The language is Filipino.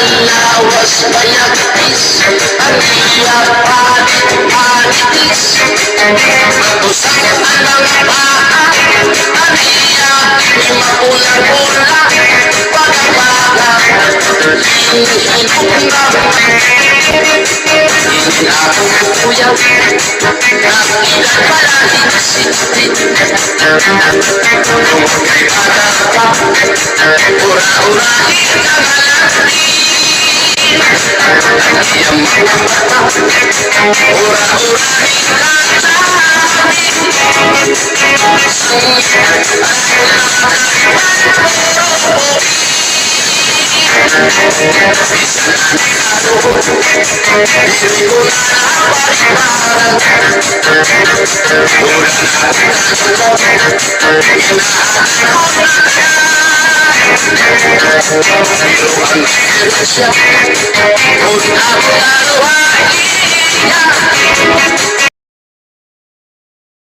lawas mayagtis aniya panitis matusang anang paa aniya imapula-pula pagbaga hinihinunggam inapukuyaw nakilan palahin sinti kay bata pa ura-urahin ang alati yang mga bata ura-urahin ang